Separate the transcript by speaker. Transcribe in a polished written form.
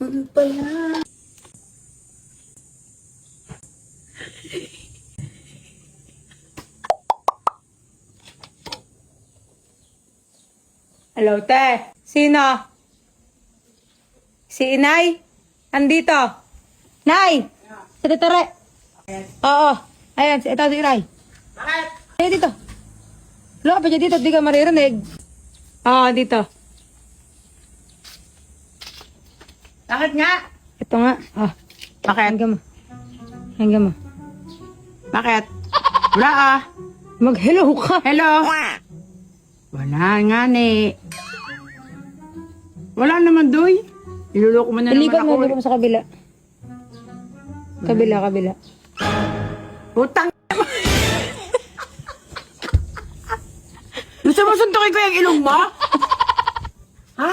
Speaker 1: Ano pala? Hello, te. Sino? Si Inay? Andito. Nay! Tare-tare. Oo. Ayan, ito si Inay.
Speaker 2: Bakit?
Speaker 1: Ayan dito. Loka pa dyan dito, di ka maririnig. Oo, dito.
Speaker 2: Bakit nga?
Speaker 1: Ito nga. Oh.
Speaker 2: Bakit?
Speaker 1: Hanggang mo. Hanggang mo.
Speaker 2: Bakit? Wala ah.
Speaker 1: Mag-hello ka.
Speaker 2: Hello? Wala nga ni. Wala naman doy. Niluloko mo na naman
Speaker 1: Ilipat
Speaker 2: ako.
Speaker 1: mo, ilipat mo sa kabila. Kabila.
Speaker 2: Putang. Gusto mo suntukin ko yung ilong mo? Ha?